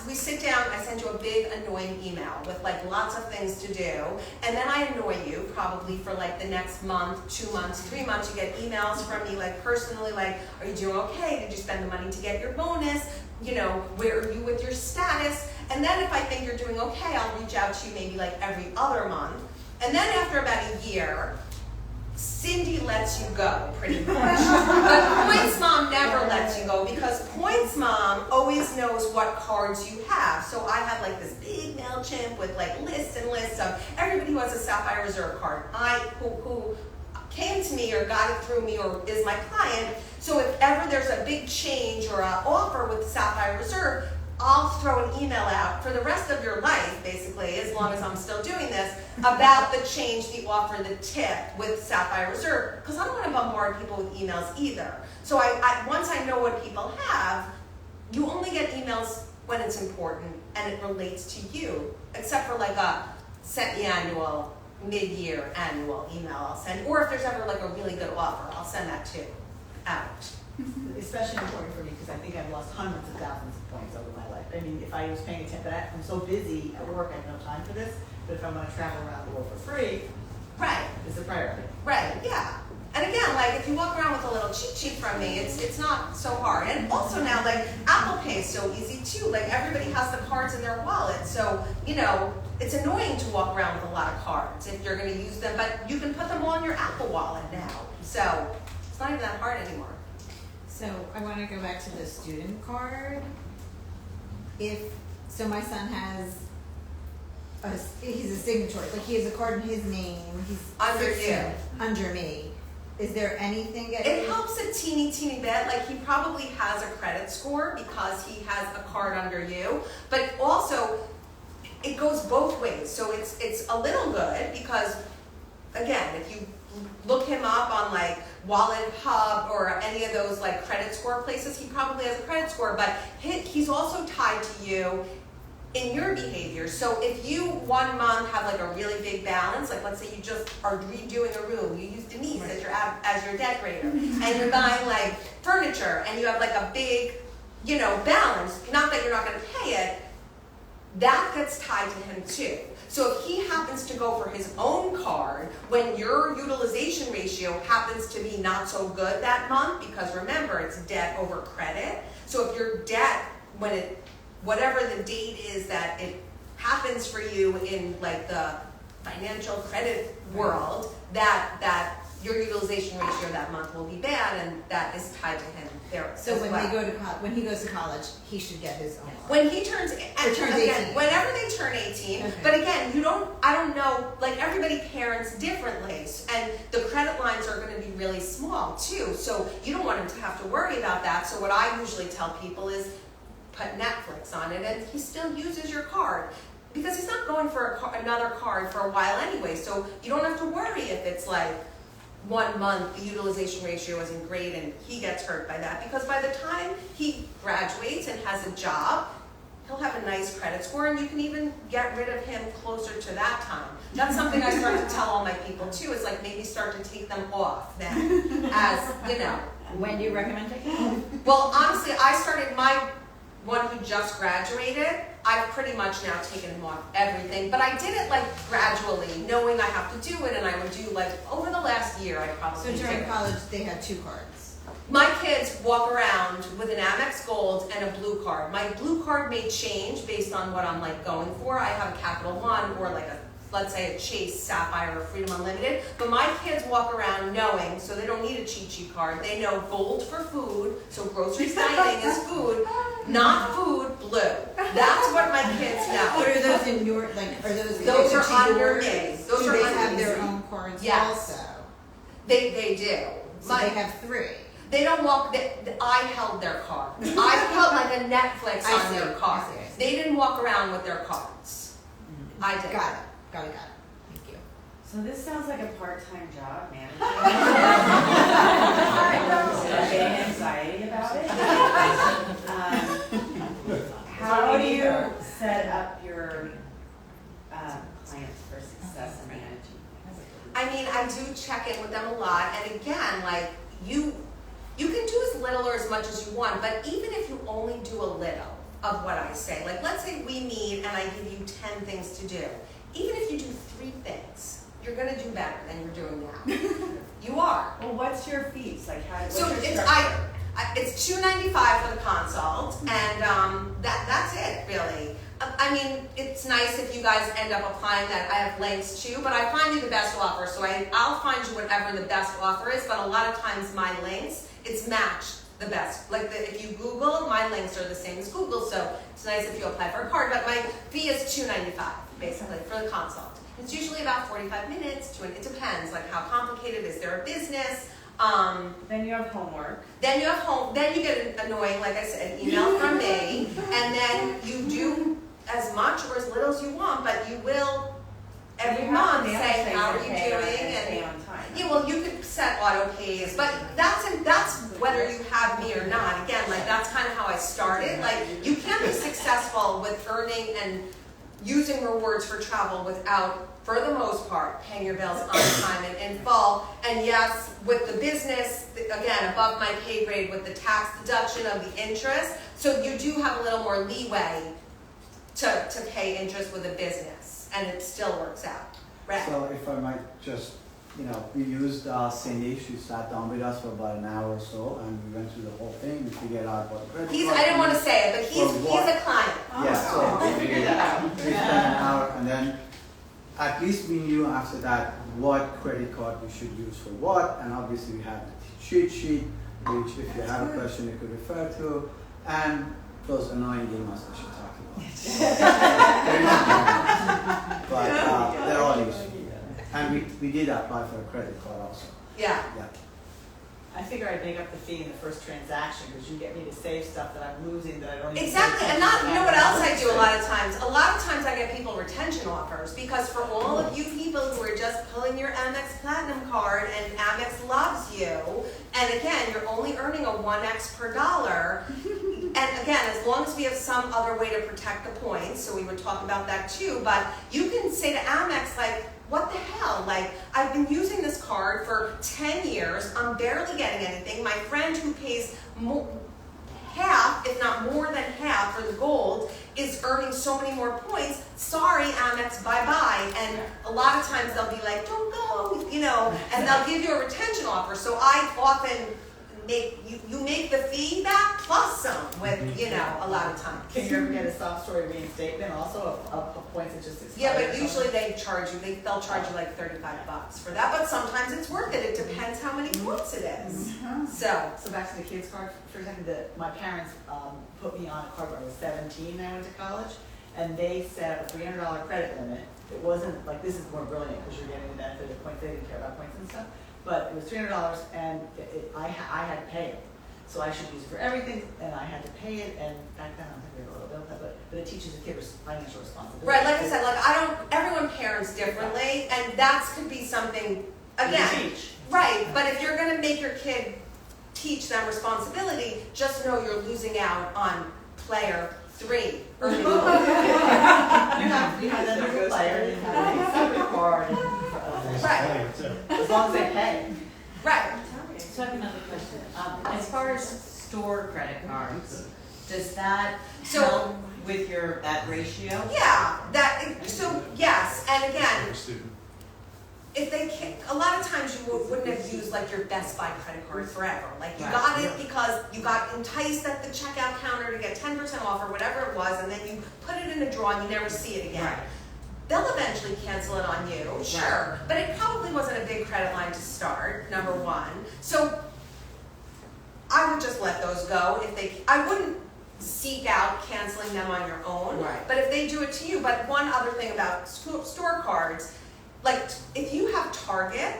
we sit down, I send you a big annoying email with like lots of things to do, and then I annoy you probably for like the next month, 2 months, 3 months. You get emails from me like personally, like, are you doing okay? Did you spend the money to get your bonus? You know, where are you with your status? And then if I think you're doing okay, I'll reach out to you maybe like every other month. And then after about a year, Cindy lets you go, pretty much. But Points Mom never lets you go because Points Mom always knows what cards you have. So I have like this big MailChimp with like lists and lists of everybody who has a Sapphire Reserve card. Who came to me or got it through me or is my client. So if ever there's a big change or an offer with Sapphire Reserve, I'll throw an email out for the rest of your life, basically, as long as I'm still doing this, about the change, the offer, the tip with Sapphire Reserve, because I don't want to bombard people with emails either. So once I know what people have, you only get emails when it's important and it relates to you, except for like a semi-annual, mid-year annual email I'll send, or if there's ever like a really good offer, I'll send that too out. Especially important for me because I think I've lost hundreds of thousands of points over my life. I mean, if I was paying attention, but I'm so busy at work, I have no time for this. But if I want to travel around the world for free, Right. it's a priority. Right, yeah. And again, like if you walk around with a little cheat sheet from me, it's not so hard. And also now, like Apple Pay is so easy too. Like everybody has the cards in their wallet, so you know it's annoying to walk around with a lot of cards if you're going to use them. But you can put them all in your Apple Wallet now, so it's not even that hard anymore. So I want to go back to the student card. So my son has he's a signatory, like he has a card in his name. He's Under 16, you. under me. Is there anything that It helps a teeny bit. Like he probably has a credit score because he has a card under you, but also it goes both ways. So it's a little good because again, if you look him up on like Wallet Hub or any of those like credit score places, he probably has a credit score, but he's also tied to you in your behavior. So if you 1 month have like a really big balance, like let's say you just are redoing a room, you use Denise as your decorator, and you're buying like furniture, and you have like a big, balance. Not that you're not going to pay it. That gets tied to him too. So if he happens to go for his own card when your utilization ratio happens to be not so good that month, because remember it's debt over credit. So if your debt, whatever the date is that it happens for you in like the financial credit world, that your utilization ratio that month will be bad, and that is tied to him there. So as when well. they go to when he goes to college, he should get his own car. When he turns, turns again, 18. whenever they turn 18, Okay. but again, I don't know, like everybody parents differently, and the credit lines are gonna be really small too, so you don't want him to have to worry about that. So what I usually tell people is put Netflix on it, and he still uses your card. Because he's not going for another card for a while anyway, so you don't have to worry if it's like 1 month the utilization ratio isn't great and he gets hurt by that, because by the time he graduates and has a job, he'll have a nice credit score, and you can even get rid of him closer to that time. That's something I start to tell all my people too, is like maybe start to take them off then, as, you know. When do you recommend taking it? Well, honestly, I started my one who just graduated. I've pretty much now taken him off everything, but I did it like gradually, knowing I have to do it, and I would do like over the last year I probably So during did. college, they had 2 cards. My kids walk around with an Amex Gold and a blue card. My blue card may change based on what I'm like going for. I have a Capital One or like let's say a Chase Sapphire or Freedom Unlimited, but my kids walk around knowing, so they don't need a cheat sheet card. They know gold for food, so grocery dining is food, not food, blue. That's what my kids know. What are those in your, like, are those Those are connected to under yours? me. Those Do are they under have me. their own cards Yes. also? They do. So they have 3. They don't walk, I held their card. I held like a Netflix I on see, their card. I see. They didn't walk around with their cards. I did. Got it. Got it. Thank you. So this sounds like a part-time job, managing. Getting anxiety about it. How do you set up your clients for success in managing? I mean, I do check in with them a lot, and again, like, you can do as little or as much as you want, but even if you only do a little of what I say, like let's say we meet and I give you 10 things to do, even if you do 3 things, you're gonna do better than you're doing now. You are. Well, what's your fees? Like how? So what's your it's structure? it's $295 for the consult, and that's it really. I mean, it's nice if you guys end up applying that. I have links too, but I find you the best offer. So I'll find you whatever the best offer is. But a lot of times my links, it's matched the best. Like if you Google, my links are the same as Google. So it's nice if you apply for a card. But my fee is $295 basically for the consult. It's usually about 45 minutes. It depends, like how complicated is there a business. Then you have homework. Then you have then you get an annoying, like I said, email from me, and then you do as much or as little as you want, but you will every month say, how are you doing? Stay on time. Yeah, well, you could set auto pays, but that's whether you have me or not. Again, like that's kind of how I started. Like you can't be successful with earning and using rewards for travel without, for the most part, paying your bills on time and in full. And yes, with the business, again, above my pay grade with the tax deduction of the interest, so you do have a little more leeway to pay interest with a business, and it still works out. Right? So if I might just, we used Cindy. She sat down with us for about an hour or so, and we went through the whole thing. We figured out what credit card I didn't want to we- say it, but he's a client. Yeah, so we figured it out. We spent an hour, and then at least we knew after that what credit card we should use for what, and obviously we had the cheat sheet, which if you had a question you could refer to, and those annoying emails that she talked about. But they're all useful. And we did apply for a credit card also. Yeah. Yeah. I figure I'd make up the fee in the first transaction because you get me to save stuff that I'm losing that I don't even. Exactly, and you know what else I do a lot of times? A lot of times I get people retention offers, because for all of you people who are just pulling your Amex Platinum card and Amex loves you, and again, you're only earning a 1x per dollar, and again, as long as we have some other way to protect the points, so we would talk about that too, but you can say to Amex, like, what the hell? Like, I've been using this card for 10 years. I'm barely getting anything. My friend who pays half, if not more than half for the gold, is earning so many more points. Sorry, Amex, bye-bye. And a lot of times they'll be like, don't go, and they'll give you a retention offer. So I often you make the fee back plus some. with, you know, a lot of times. Can you ever get a soft story reinstatement also of points that just expired? Yeah, but or something? usually they charge you, they'll charge you like $35 for that, but sometimes it's worth it. It depends how many points it is. So, So back to the kids card for a second, my parents put me on a card when I was 17 and I went to college, and they set up a $300 credit limit. It wasn't, like, this is more brilliant because you're getting the benefit of points, they didn't care about points and stuff, but it was $300 and I had to pay it. So I should use it for everything, and I had to pay it, and back then I don't think we had a little bill, but it teaches the kids financial responsibility. right, like I said, like everyone parents differently, and that could be something, again, Teach. right, but if you're gonna make your kid teach them responsibility, just know you're losing out on player 3 earning more. You have that as a player, you have a separate card, and, Right. as long as they pay. Right. So I have another question. As far as store credit cards, does that So- help with that ratio? Yeah, so yes, and again, if they can, a lot of times you wouldn't have used like your Best Buy credit card forever. Like you Right. got it because you got enticed at the checkout counter to get 10% off or whatever it was, and then you put it in a drawer and you never see it again. Right. They'll eventually cancel it on you, sure, but it probably wasn't a big credit line to start, number one. So I would just let those go I wouldn't seek out canceling them on your own. Right. But if they do it to you, but one other thing about store cards, like if you have Target,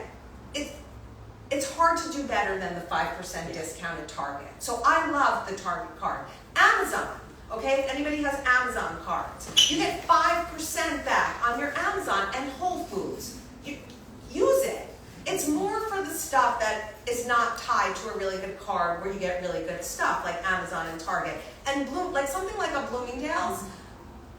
it's hard to do better than the 5% discount at Target. So I love the Target card. Amazon, okay, if anybody has Amazon cards, you get 5% back on your Amazon and Whole Foods. You use it. It's more for the stuff that is not tied to a really good card where you get really good stuff like Amazon and Target. And like something like a Bloomingdale's,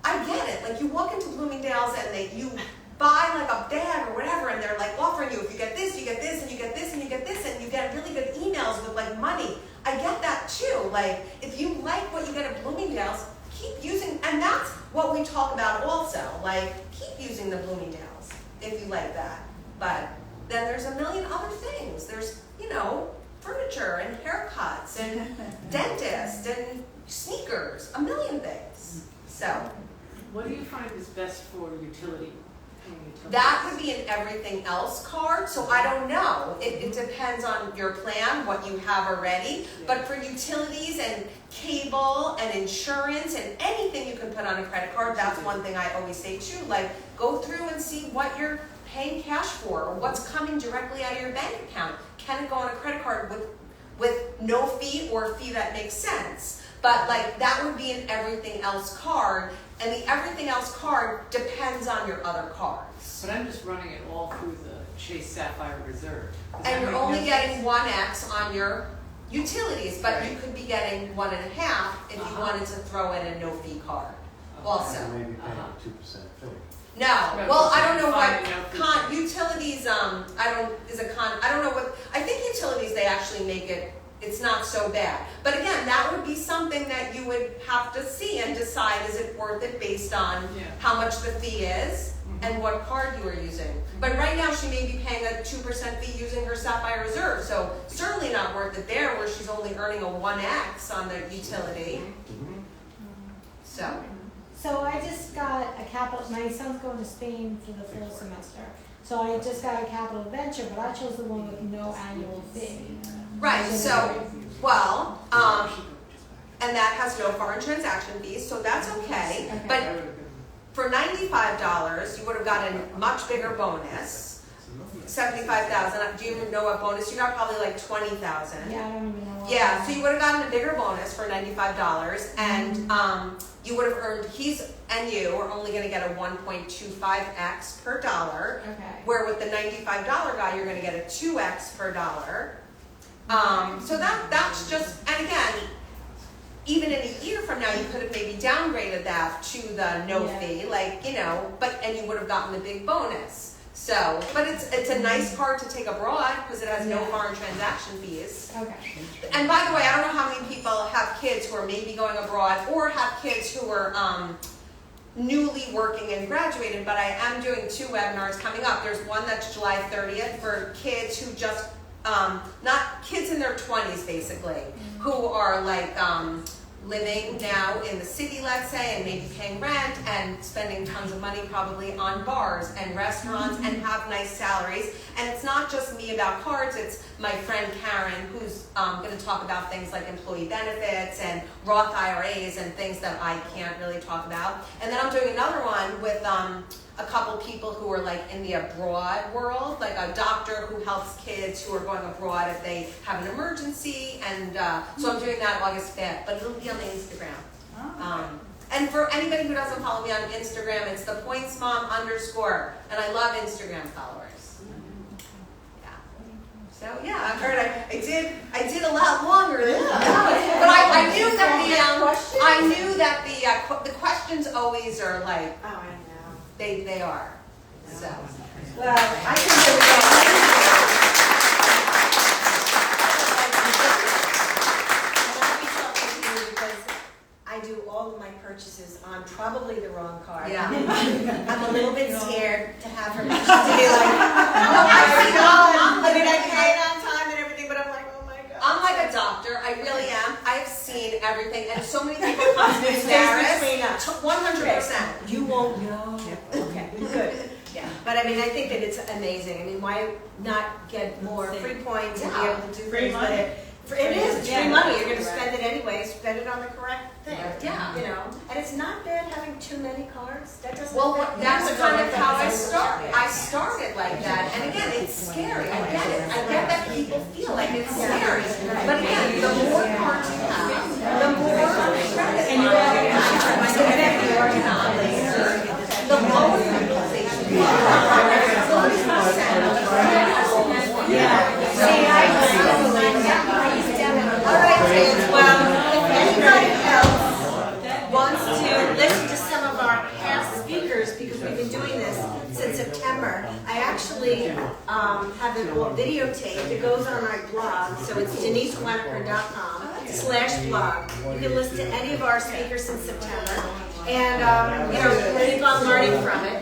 I get it. Like you walk into Bloomingdale's and you buy like a bag or whatever, and they're like offering you, if you get this, you get this, and you get this, and you get this, and you get really good emails with like money. I get that too. Like if you like what you get at Bloomingdale's, keep using, and that's what we talk about also. Like keep using the Bloomingdale's if you like that. But then there's a million other things. There's, furniture and haircuts and dentists and sneakers, a million things. So What do you find is best for utility? that would be an everything else card, so I don't know. It depends on your plan, what you have already. But for utilities and cable and insurance and anything you can put on a credit card, that's one thing I always say too. Like, go through and see what you're paying cash for or what's coming directly out of your bank account. Can it go on a credit card with no fee or a fee that makes sense? But like that would be an everything else card, and the everything else card depends on your other cards. But I'm just running it all through the Chase Sapphire Reserve. Does that And you're make only no getting sense? 1x on your utilities, but you could be getting 1.5 if you wanted to throw in a no fee card also. Maybe paying a 2% fee. No, Right, well, but I don't know finding what out utilities, I don't know what, I think utilities, they actually make it's not so bad. But again, that would be something that you would have to see and decide, is it worth it based on Yeah. how much the fee is and what card you are using. But right now, she may be paying a 2% fee using her Sapphire Reserve, so certainly not worth it there where she's only earning a 1x on the utility. So I just got a capital, my son's going to Spain for the full semester. So I just got a capital venture, but I chose the one with no annual fee. Right, so, and that has no foreign transaction fees, so that's okay. Okay. But for $95, you would have gotten a much bigger bonus. 75,000. Do you even know what bonus you got? Probably like 20,000. Yeah, I don't even know. Yeah, so you would have gotten a bigger bonus for $95, and you would have earned, you are only going to get a 1.25x per dollar, Okay. where with the $95 guy, you're going to get a 2x per dollar. So that's just, and again, even in a year from now, you could have maybe downgraded that to the no Yeah. fee, and you would have gotten the big bonus. So, but it's a nice card to take abroad because it has no Yeah. foreign transaction fees. Okay. And by the way, I don't know how many people have kids who are maybe going abroad or have kids who are newly working and graduated, but I am doing 2 webinars coming up. There's one that's July 30th for kids who not kids in their 20s basically, who are like living now in the city, let's say, and maybe paying rent and spending tons of money probably on bars and restaurants and have nice salaries. And it's not just me about cards, it's my friend Karen, who's going to talk about things like employee benefits and Roth IRAs and things that I can't really talk about. And then I'm doing another one with a couple people who are like in the abroad world, like a doctor who helps kids who are going abroad if they have an emergency. And so I'm doing that August 5th, but it'll be on the Instagram. And for anybody who doesn't follow me on Instagram, it's the _pointsmom_, and I love Instagram followers. Yeah. So yeah, I've heard I did a lot longer than that, but I knew that the questions always are like, Oh, I know. they are. So. Well, I can I do all of my purchases on probably the wrong card. Yeah. I'm a little bit scared to have her to be like, oh my God, I mean, I pay it on time and everything, but I'm like, oh my God. I'm like a doctor. I really am. I've seen everything, and so many people come to me embarrassed. 100%. You won't know. Okay, good. Yeah, but I mean, I think that it's amazing. I mean, why not get more free points and be able to do things with it? It is, it's free money. You're going to spend it anyway. Spend it on the correct thing. Yeah. You know, and it's not bad having too many cards. That doesn't. Well, that's years ago, kind of I how thought I it was started. okay. I started like that, and again, it's scary. I get it. I get that people feel like it's scary, but again, the more cards you have, the more credit and you the lower the utilization. All right, kids. Well, if anybody else wants to listen to some of our past speakers, because we've been doing this since September, I actually have them all videotaped. It goes on my blog, so it's DeniseWeneker.com/blog. You can listen to any of our speakers since September. And, keep on learning from it.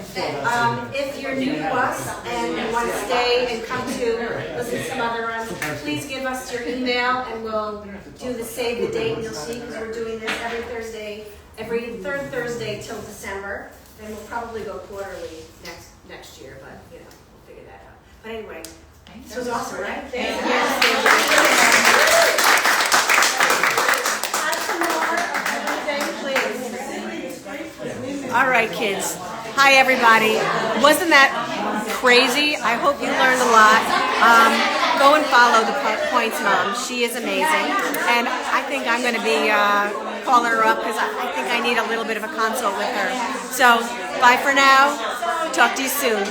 If you're new to us and you want to stay and come to listen to some other ones, please give us your email and we'll do the save the date, and you'll see, because we're doing this every third Thursday till December. And we'll probably go quarterly next year, but, we'll figure that out. But anyway, this was awesome, right? Thank you. All right, kids. Hi, everybody. Wasn't that crazy? I hope you learned a lot. Go and follow the Points Mom. She is amazing. And I think I'm going to be calling her up because I think I need a little bit of a consult with her. So, bye for now. Talk to you soon.